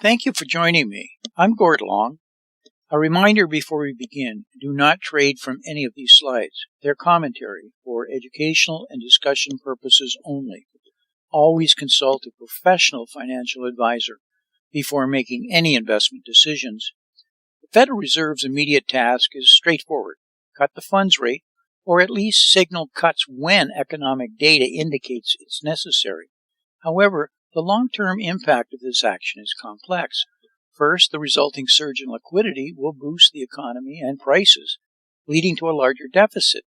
Thank you for joining me. I'm Gord Long. A reminder before we begin, do not trade from any of these slides. They're commentary for educational and discussion purposes only. Always consult a professional financial advisor before making any investment decisions. The Federal Reserve's immediate task is straightforward. Cut the funds rate, or at least signal cuts when economic data indicates it's necessary. However, the long-term impact of this action is complex. First, the resulting surge in liquidity will boost the economy and prices, leading to a larger deficit.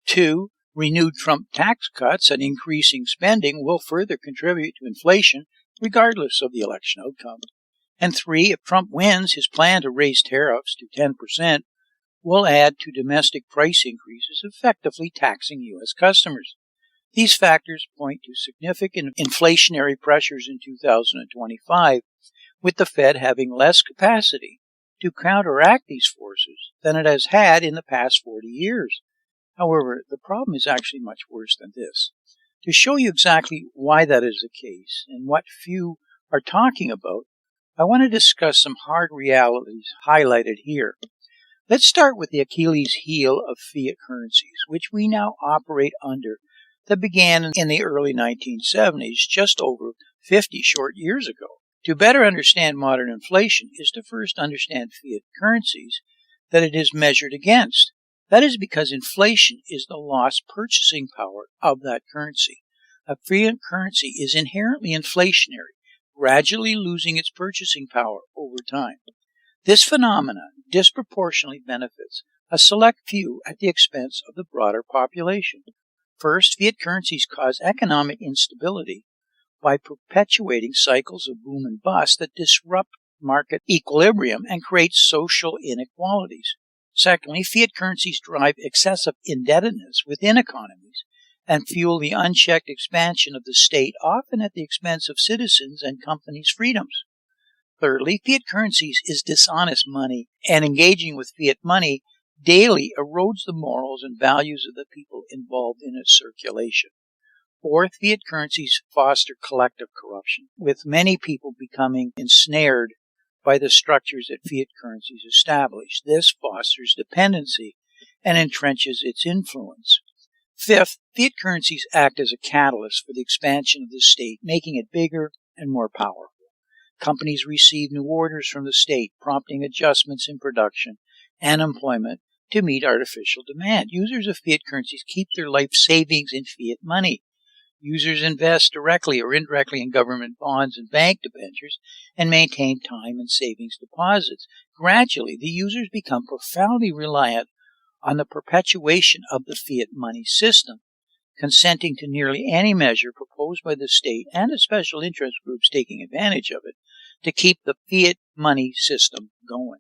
2, renewed Trump tax cuts and increasing spending will further contribute to inflation, regardless of the election outcome. And 3, if Trump wins, his plan to raise tariffs to 10% will add to domestic price increases, effectively taxing U.S. customers. These factors point to significant inflationary pressures in 2025, with the Fed having less capacity to counteract these forces than it has had in the past 40 years. However, the problem is actually much worse than this. To show you exactly why that is the case and what few are talking about, I want to discuss some hard realities highlighted here. Let's start with the Achilles heel of fiat currencies, which we now operate under, that began in the early 1970s, just over 50 short years ago. To better understand modern inflation is to first understand fiat currencies that it is measured against. That is because inflation is the lost purchasing power of that currency. A fiat currency is inherently inflationary, gradually losing its purchasing power over time. This phenomenon disproportionately benefits a select few at the expense of the broader population. First, fiat currencies cause economic instability by perpetuating cycles of boom and bust that disrupt market equilibrium and create social inequalities. Secondly, fiat currencies drive excessive indebtedness within economies and fuel the unchecked expansion of the state, often at the expense of citizens and companies' freedoms. Thirdly, fiat currencies is dishonest money, and engaging with fiat money daily erodes the morals and values of the people involved in its circulation. Fourth, fiat currencies foster collective corruption, with many people becoming ensnared by the structures that fiat currencies establish. This fosters dependency and entrenches its influence. Fifth, fiat currencies act as a catalyst for the expansion of the state, making it bigger and more powerful. Companies receive new orders from the state, prompting adjustments in production and employment to meet artificial demand. Users of fiat currencies keep their life savings in fiat money. Users invest directly or indirectly in government bonds and bank debentures and maintain time and savings deposits. Gradually, the users become profoundly reliant on the perpetuation of the fiat money system, consenting to nearly any measure proposed by the state and the special interest groups taking advantage of it to keep the fiat money system going.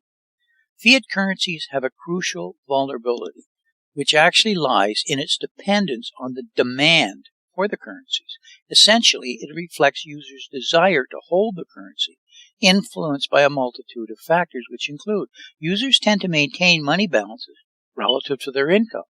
Fiat currencies have a crucial vulnerability, which actually lies in its dependence on the demand for the currencies. Essentially, it reflects users' desire to hold the currency, influenced by a multitude of factors, which include users tend to maintain money balances relative to their income.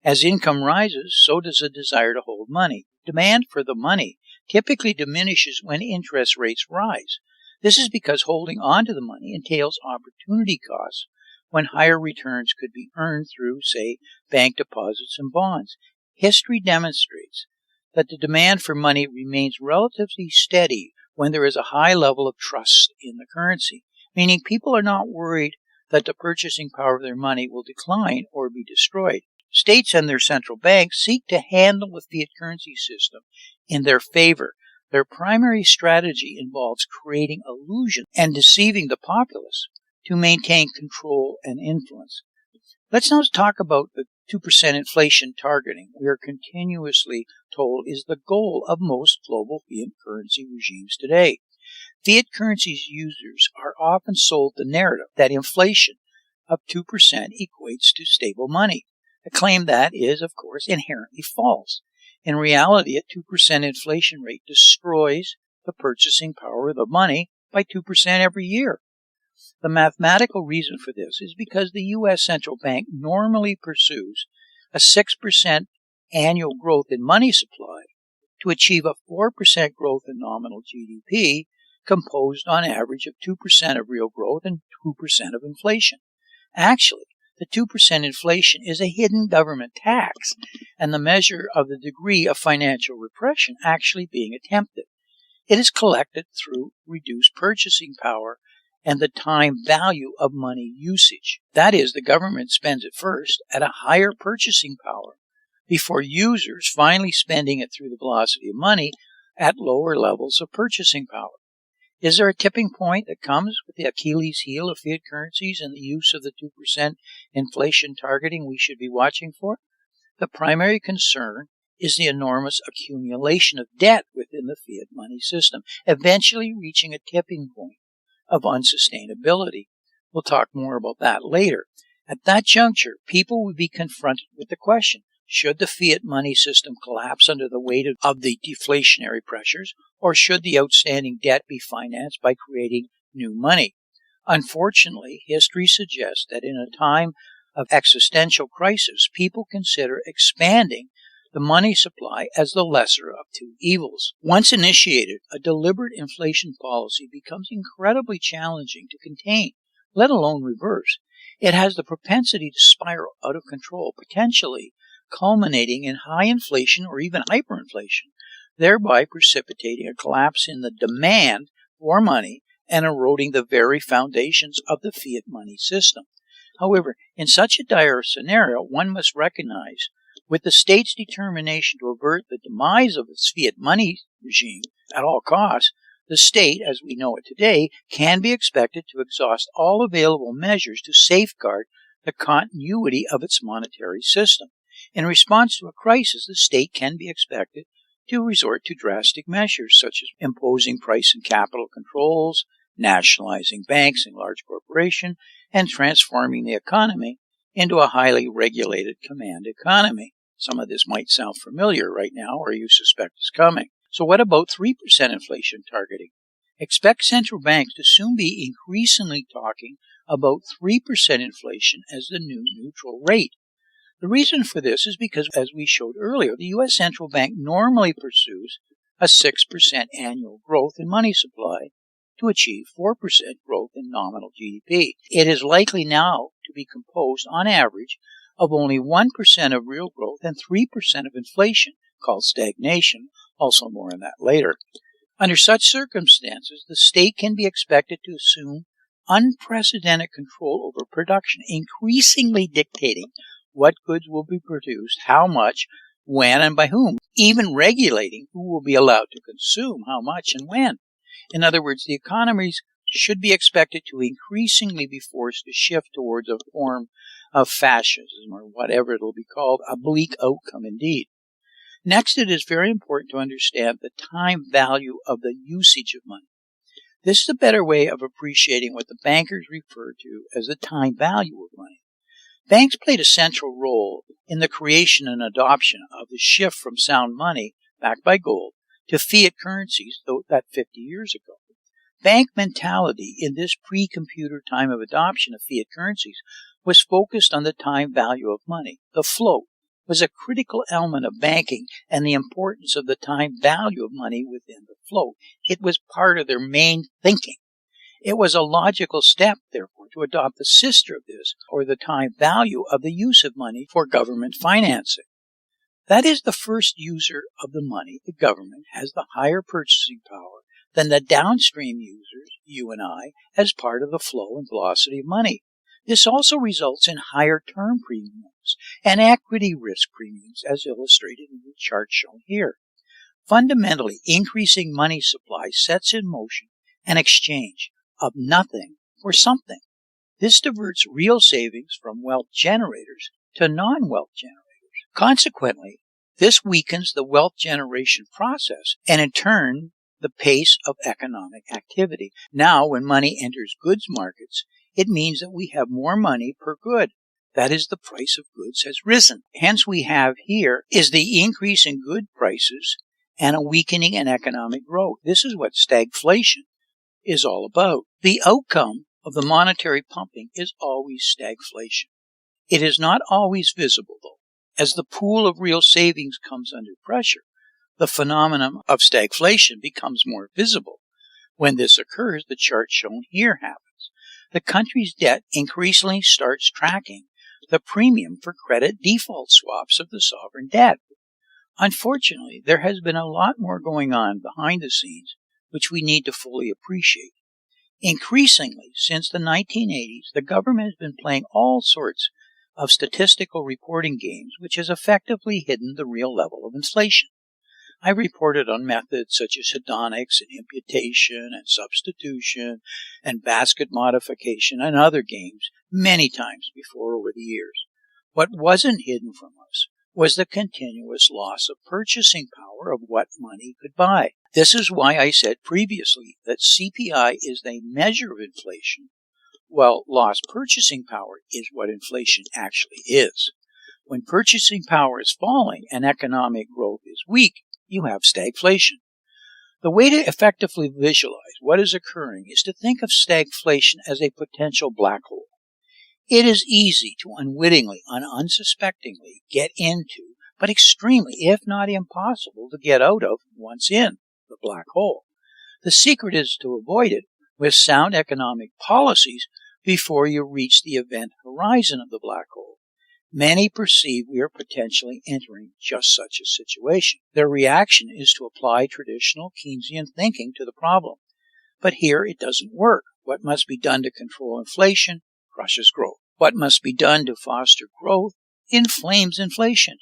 As income rises, so does the desire to hold money. Demand for the money typically diminishes when interest rates rise. This is because holding on to the money entails opportunity costs when higher returns could be earned through, say, bank deposits and bonds. History demonstrates that the demand for money remains relatively steady when there is a high level of trust in the currency, meaning people are not worried that the purchasing power of their money will decline or be destroyed. States and their central banks seek to handle the fiat currency system in their favor. Their primary strategy involves creating illusion and deceiving the populace to maintain control and influence. Let's now talk about the 2% inflation targeting we are continuously told is the goal of most global fiat currency regimes today. Fiat currencies users are often sold the narrative that inflation of 2% equates to stable money, a claim that is, of course, inherently false. In reality, a 2% inflation rate destroys the purchasing power of the money by 2% every year. The mathematical reason for this is because the U.S. Central Bank normally pursues a 6% annual growth in money supply to achieve a 4% growth in nominal GDP, composed on average of 2% of real growth and 2% of inflation. Actually, the 2% inflation is a hidden government tax and the measure of the degree of financial repression actually being attempted. It is collected through reduced purchasing power and the time value of money usage. That is, the government spends it first at a higher purchasing power before users finally spending it through the velocity of money at lower levels of purchasing power. Is there a tipping point that comes with the Achilles heel of fiat currencies and the use of the 2% inflation targeting we should be watching for? The primary concern is the enormous accumulation of debt within the fiat money system, eventually reaching a tipping point of unsustainability. We'll talk more about that later. At that juncture, people would be confronted with the question, should the fiat money system collapse under the weight of the deflationary pressures, or should the outstanding debt be financed by creating new money? Unfortunately, history suggests that in a time of existential crisis, people consider expanding the money supply as the lesser of two evils. Once initiated, a deliberate inflation policy becomes incredibly challenging to contain, let alone reverse. It has the propensity to spiral out of control, potentially culminating in high inflation or even hyperinflation, thereby precipitating a collapse in the demand for money and eroding the very foundations of the fiat money system. However, in such a dire scenario, one must recognize, with the state's determination to avert the demise of its fiat money regime at all costs, the state, as we know it today, can be expected to exhaust all available measures to safeguard the continuity of its monetary system. In response to a crisis, the state can be expected to resort to drastic measures such as imposing price and capital controls, nationalizing banks and large corporations, and transforming the economy into a highly regulated command economy. Some of this might sound familiar right now, or you suspect is coming. So what about 3% inflation targeting? Expect central banks to soon be increasingly talking about 3% inflation as the new neutral rate. The reason for this is because, as we showed earlier, the U.S. Central Bank normally pursues a 6% annual growth in money supply to achieve 4% growth in nominal GDP. It is likely now to be composed, on average, of only 1% of real growth and 3% of inflation, called stagnation. Also more on that later. Under such circumstances, the state can be expected to assume unprecedented control over production, increasingly dictating what goods will be produced, how much, when, and by whom, even regulating who will be allowed to consume how much and when. In other words, the economies should be expected to increasingly be forced to shift towards a form of fascism, or whatever it will be called, a bleak outcome indeed. Next, it is very important to understand the time value of the usage of money. This is a better way of appreciating what the bankers refer to as the time value of money. Banks played a central role in the creation and adoption of the shift from sound money, backed by gold, to fiat currencies, though that 50 years ago. Bank mentality in this pre-computer time of adoption of fiat currencies was focused on the time value of money. The float was a critical element of banking and the importance of the time value of money within the float. It was part of their main thinking. It was a logical step, therefore, to adopt the sister of this, or the time value of the use of money for government financing. That is, the first user of the money, the government, has the higher purchasing power than the downstream users, you and I, as part of the flow and velocity of money. This also results in higher term premiums and equity risk premiums, as illustrated in the chart shown here. Fundamentally, increasing money supply sets in motion an exchange of nothing for something. This diverts real savings from wealth generators to non-wealth generators. Consequently, this weakens the wealth generation process and in turn the pace of economic activity. Now, when money enters goods markets, it means that we have more money per good. That is, the price of goods has risen. Hence, we have here is the increase in good prices and a weakening in economic growth. This is what stagflation is all about. The outcome of the monetary pumping is always stagflation. It is not always visible, though. As the pool of real savings comes under pressure, the phenomenon of stagflation becomes more visible. When this occurs, the chart shown here happens. The country's debt increasingly starts tracking the premium for credit default swaps of the sovereign debt. Unfortunately, there has been a lot more going on behind the scenes which we need to fully appreciate. Increasingly, since the 1980s, the government has been playing all sorts of statistical reporting games which has effectively hidden the real level of inflation. I reported on methods such as hedonics and imputation and substitution and basket modification and other games many times before over the years. What wasn't hidden from us was the continuous loss of purchasing power of what money could buy. This is why I said previously that CPI is a measure of inflation, while lost purchasing power is what inflation actually is. When purchasing power is falling and economic growth is weak, you have stagflation. The way to effectively visualize what is occurring is to think of stagflation as a potential black hole. It is easy to unwittingly and unsuspectingly get into, but extremely, if not impossible, to get out of once in the black hole. The secret is to avoid it with sound economic policies before you reach the event horizon of the black hole. Many perceive we are potentially entering just such a situation. Their reaction is to apply traditional Keynesian thinking to the problem. But here it doesn't work. What must be done to control inflation crushes growth. What must be done to foster growth inflames inflation.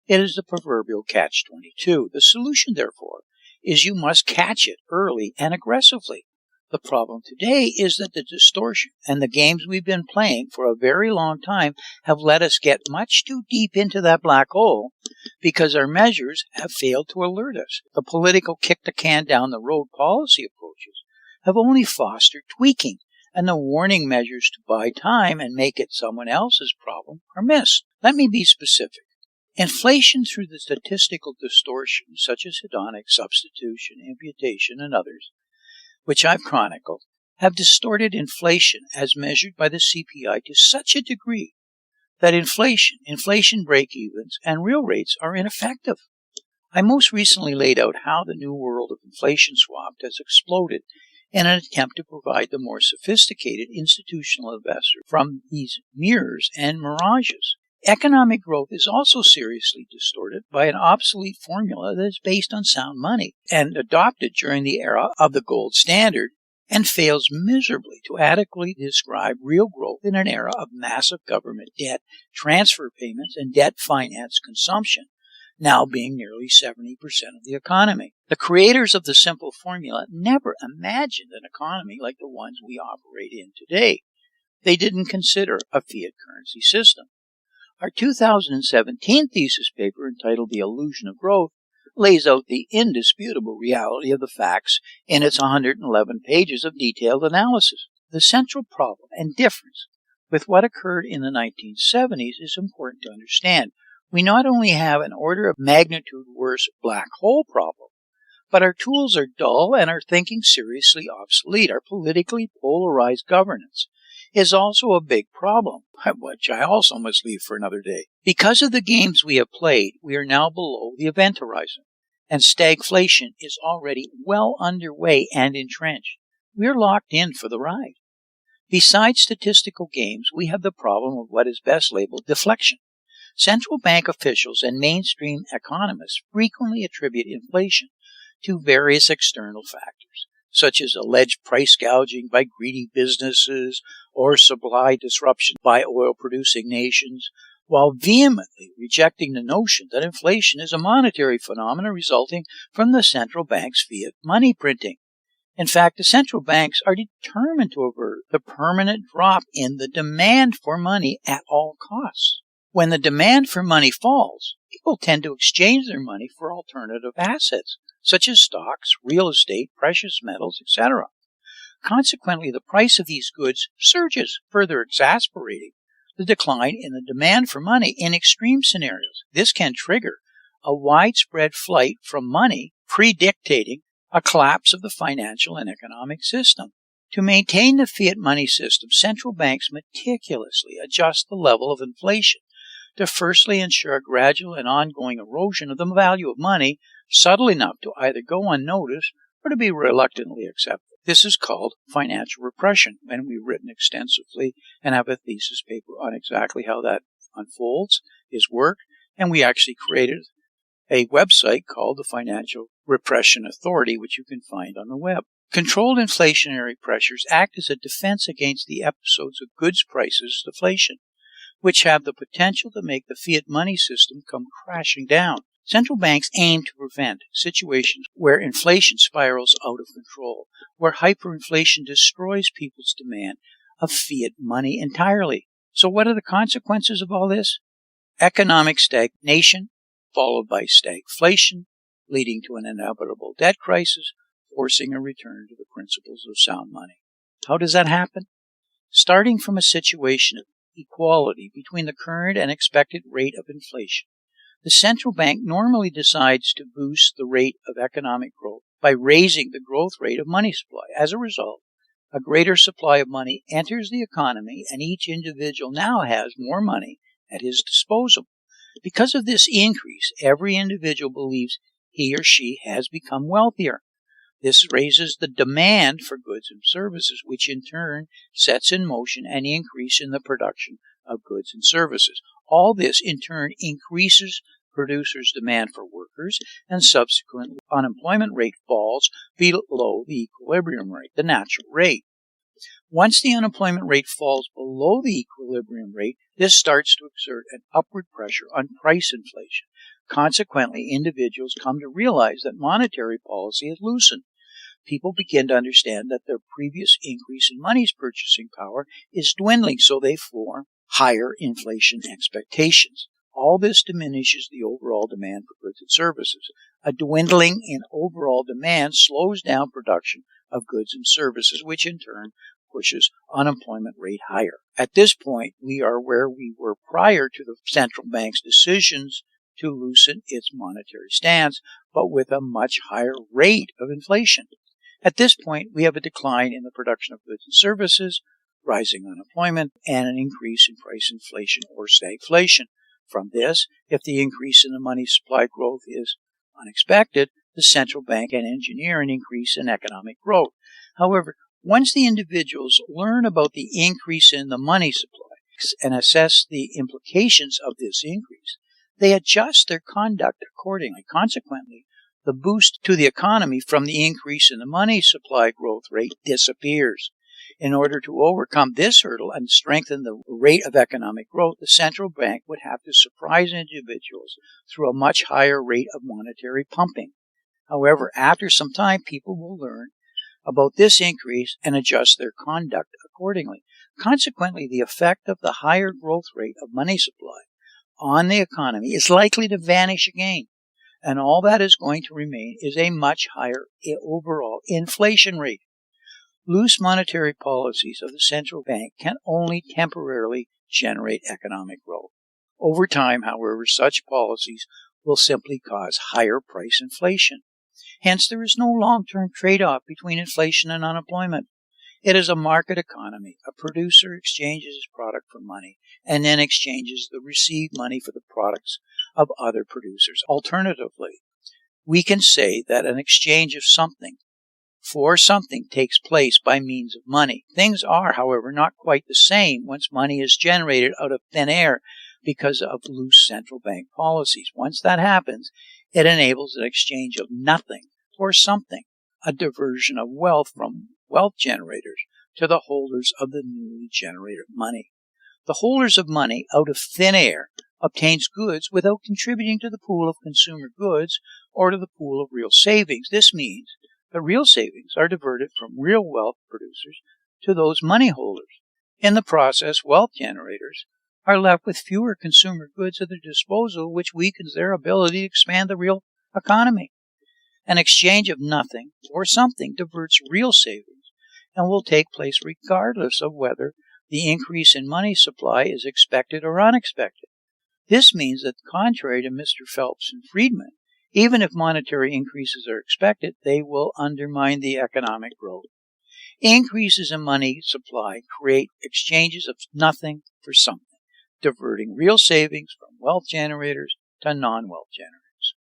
It is the proverbial catch-22. The solution, therefore, is you must catch it early and aggressively. The problem today is that the distortion and the games we've been playing for a very long time have let us get much too deep into that black hole because our measures have failed to alert us. The political kick-the-can-down-the-road policy approaches have only fostered tweaking, and the warning measures to buy time and make it someone else's problem are missed. Let me be specific. Inflation through the statistical distortions such as hedonic, substitution, imputation, and others, which I've chronicled, have distorted inflation as measured by the CPI to such a degree that inflation break-evens, and real rates are ineffective. I most recently laid out how the new world of inflation swapped has exploded in an attempt to provide the more sophisticated institutional investor from these mirrors and mirages. Economic growth is also seriously distorted by an obsolete formula that is based on sound money and adopted during the era of the gold standard and fails miserably to adequately describe real growth in an era of massive government debt, transfer payments, and debt finance consumption, now being nearly 70% of the economy. The creators of the simple formula never imagined an economy like the ones we operate in today. They didn't consider a fiat currency system. Our 2017 thesis paper, entitled The Illusion of Growth, lays out the indisputable reality of the facts in its 111 pages of detailed analysis. The central problem and difference with what occurred in the 1970s is important to understand. We not only have an order of magnitude worse black hole problem, but our tools are dull and our thinking seriously obsolete. Our politically polarized governance is also a big problem, which I also must leave for another day. Because of the games we have played, we are now below the event horizon, and stagflation is already well underway and entrenched. We are locked in for the ride. Besides statistical games, we have the problem of what is best labeled deflection. Central bank officials and mainstream economists frequently attribute inflation to various external factors, such as alleged price gouging by greedy businesses or supply disruption by oil-producing nations, while vehemently rejecting the notion that inflation is a monetary phenomenon resulting from the central bank's fiat money printing. In fact, the central banks are determined to avert the permanent drop in the demand for money at all costs. When the demand for money falls, people tend to exchange their money for alternative assets, such as stocks, real estate, precious metals, etc. Consequently, the price of these goods surges, further exacerbating the decline in the demand for money in extreme scenarios. This can trigger a widespread flight from money, predictating a collapse of the financial and economic system. To maintain the fiat money system, central banks meticulously adjust the level of inflation to firstly ensure a gradual and ongoing erosion of the value of money, subtle enough to either go unnoticed or to be reluctantly accepted. This is called financial repression, and we've written extensively and have a thesis paper on exactly how that unfolds, is work, and we actually created a website called the Financial Repression Authority, which you can find on the web. Controlled inflationary pressures act as a defense against the episodes of goods prices deflation, which have the potential to make the fiat money system come crashing down. Central banks aim to prevent situations where inflation spirals out of control, where hyperinflation destroys people's demand of fiat money entirely. So what are the consequences of all this? Economic stagnation, followed by stagflation, leading to an inevitable debt crisis, forcing a return to the principles of sound money. How does that happen? Starting from a situation of equality between the current and expected rate of inflation, the central bank normally decides to boost the rate of economic growth by raising the growth rate of money supply. As a result, a greater supply of money enters the economy, and each individual now has more money at his disposal. Because of this increase, every individual believes he or she has become wealthier. This raises the demand for goods and services, which in turn sets in motion an increase in the production of goods and services. All this in turn increases producers' demand for workers, and subsequently unemployment rate falls below the equilibrium rate, the natural rate. Once the unemployment rate falls below the equilibrium rate, this starts to exert an upward pressure on price inflation. Consequently, individuals come to realize that monetary policy has loosened. People begin to understand that their previous increase in money's purchasing power is dwindling, so they form higher inflation expectations. All this diminishes the overall demand for goods and services. A dwindling in overall demand slows down production of goods and services, which in turn pushes unemployment rate higher. At this point, we are where we were prior to the central bank's decisions to loosen its monetary stance, but with a much higher rate of inflation. At this point, we have a decline in the production of goods and services, rising unemployment, and an increase in price inflation or stagflation. From this, if the increase in the money supply growth is unexpected, the central bank can engineer an increase in economic growth. However, once the individuals learn about the increase in the money supply and assess the implications of this increase, they adjust their conduct accordingly. Consequently, the boost to the economy from the increase in the money supply growth rate disappears. In order to overcome this hurdle and strengthen the rate of economic growth, the central bank would have to surprise individuals through a much higher rate of monetary pumping. However, after some time, people will learn about this increase and adjust their conduct accordingly. Consequently, the effect of the higher growth rate of money supply on the economy is likely to vanish again, and all that is going to remain is a much higher overall inflation rate. Loose monetary policies of the central bank can only temporarily generate economic growth. Over time, however, such policies will simply cause higher price inflation. Hence, there is no long-term trade-off between inflation and unemployment. It is a market economy. A producer exchanges his product for money and then exchanges the received money for the products of other producers. Alternatively, we can say that an exchange of something for something takes place by means of money. Things are, however, not quite the same once money is generated out of thin air because of loose central bank policies. Once that happens, it enables an exchange of nothing for something, a diversion of wealth from wealth generators to the holders of the newly generated money. The holders of money out of thin air obtains goods without contributing to the pool of consumer goods or to the pool of real savings. This means the real savings are diverted from real wealth producers to those money holders. In the process, wealth generators are left with fewer consumer goods at their disposal, which weakens their ability to expand the real economy. An exchange of nothing or something diverts real savings and will take place regardless of whether the increase in money supply is expected or unexpected. This means that, contrary to Mr. Phelps and Friedman, even if monetary increases are expected, they will undermine the economic growth. Increases in money supply create exchanges of nothing for something, diverting real savings from wealth generators to non-wealth generators.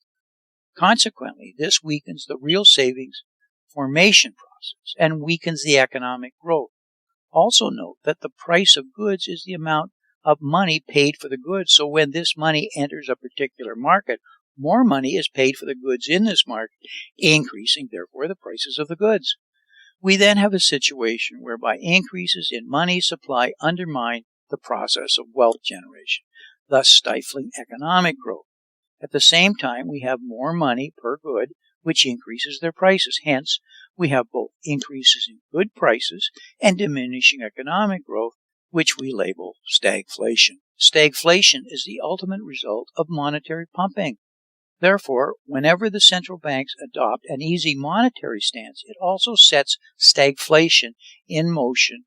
Consequently, this weakens the real savings formation process. process and weakens the economic growth. Also note that the price of goods is the amount of money paid for the goods. So when this money enters a particular market, more money is paid for the goods in this market, increasing, therefore, the prices of the goods. We then have a situation whereby increases in money supply undermine the process of wealth generation, thus stifling economic growth. At the same time, we have more money per good, which increases their prices. Hence, we have both increases in good prices and diminishing economic growth, which we label stagflation. Stagflation is the ultimate result of monetary pumping. Therefore, whenever the central banks adopt an easy monetary stance, it also sets stagflation in motion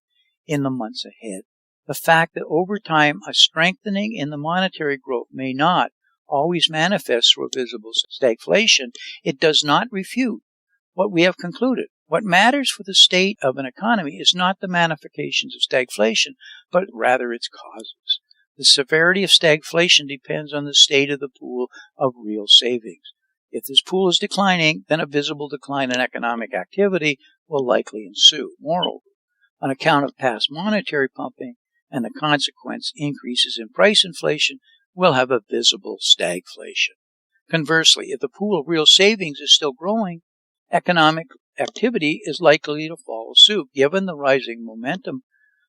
in the months ahead. The fact that over time a strengthening in the monetary growth may not always manifest through a visible stagflation, it does not refute what we have concluded. What matters for the state of an economy is not the manifestations of stagflation, but rather its causes. The severity of stagflation depends on the state of the pool of real savings. If this pool is declining, then a visible decline in economic activity will likely ensue. Moreover, on account of past monetary pumping and the consequent increases in price inflation, will have a visible stagflation. Conversely, if the pool of real savings is still growing, economic activity is likely to follow suit. Given the rising momentum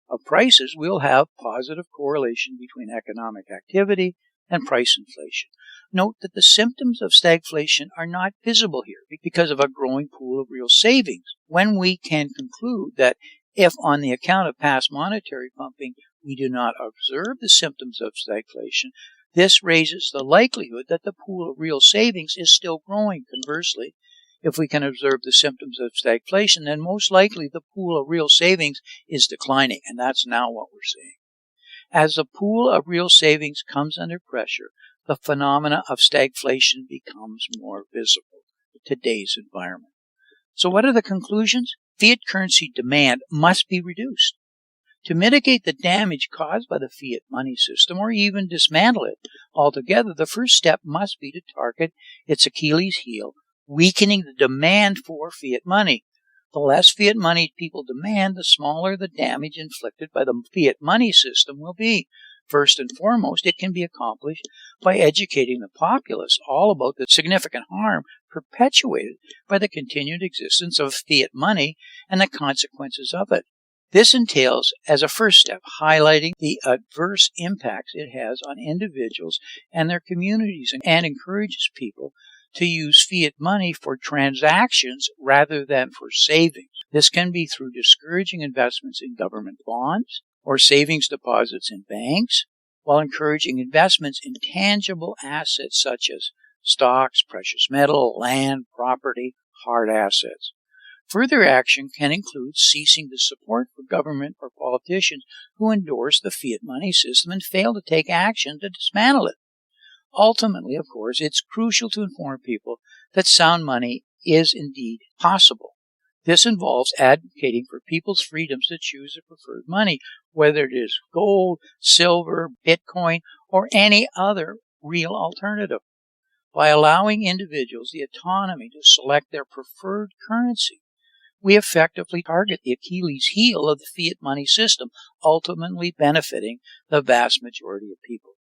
of prices, we'll have positive correlation between economic activity and price inflation. Note that the symptoms of stagflation are not visible here because of a growing pool of real savings. When we can conclude that if on the account of past monetary pumping we do not observe the symptoms of stagflation, this raises the likelihood that the pool of real savings is still growing. Conversely, if we can observe the symptoms of stagflation, then most likely the pool of real savings is declining, and that's now what we're seeing. As the pool of real savings comes under pressure, the phenomena of stagflation becomes more visible in today's environment. So what are the conclusions? Fiat currency demand must be reduced. To mitigate the damage caused by the fiat money system or even dismantle it altogether, the first step must be to target its Achilles heel, weakening the demand for fiat money. The less fiat money people demand, the smaller the damage inflicted by the fiat money system will be. First and foremost, it can be accomplished by educating the populace all about the significant harm perpetuated by the continued existence of fiat money and the consequences of it. This entails, as a first step, highlighting the adverse impacts it has on individuals and their communities and encourages people to use fiat money for transactions rather than for savings. This can be through discouraging investments in government bonds or savings deposits in banks, while encouraging investments in tangible assets such as stocks, precious metal, land, property, hard assets. Further action can include ceasing the support for government or politicians who endorse the fiat money system and fail to take action to dismantle it. Ultimately, of course, it's crucial to inform people that sound money is indeed possible. This involves advocating for people's freedoms to choose their preferred money, whether it is gold, silver, Bitcoin, or any other real alternative. By allowing individuals the autonomy to select their preferred currency, we effectively target the Achilles heel of the fiat money system, ultimately benefiting the vast majority of people.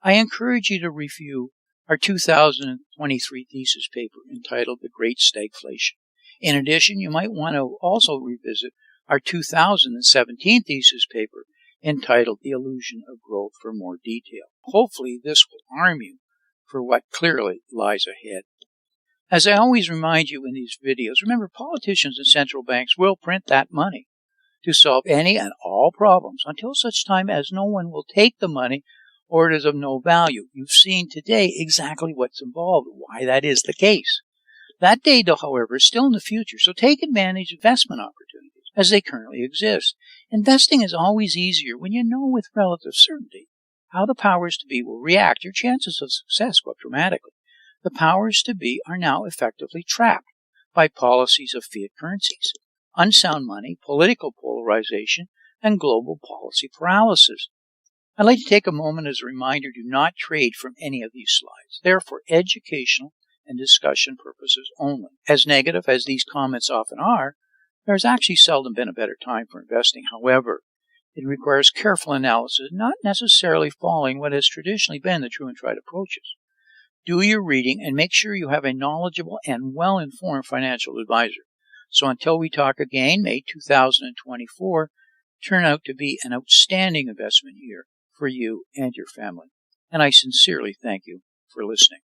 I encourage you to review our 2023 thesis paper entitled The Great Stagflation. In addition, you might want to also revisit our 2017 thesis paper entitled The Illusion of Growth for more detail. Hopefully, this will arm you for what clearly lies ahead. As I always remind you in these videos, remember, politicians and central banks will print that money to solve any and all problems until such time as no one will take the money or it is of no value. You've seen today exactly what's involved, why that is the case. That day, though, however, is still in the future, so take advantage of investment opportunities as they currently exist. Investing is always easier when you know with relative certainty how the powers to be will react. Your chances of success go up dramatically. The powers to be are now effectively trapped by policies of fiat currencies, unsound money, political polarization, and global policy paralysis. I'd like to take a moment as a reminder, do not trade from any of these slides. They're for educational and discussion purposes only. As negative as these comments often are, There has actually seldom been a better time for investing. However, it requires careful analysis, not necessarily following what has traditionally been the true and tried approaches. Do your reading and make sure you have a knowledgeable and well-informed financial advisor. So until we talk again, may 2024 turn out to be an outstanding investment year for you and your family. And I sincerely thank you for listening.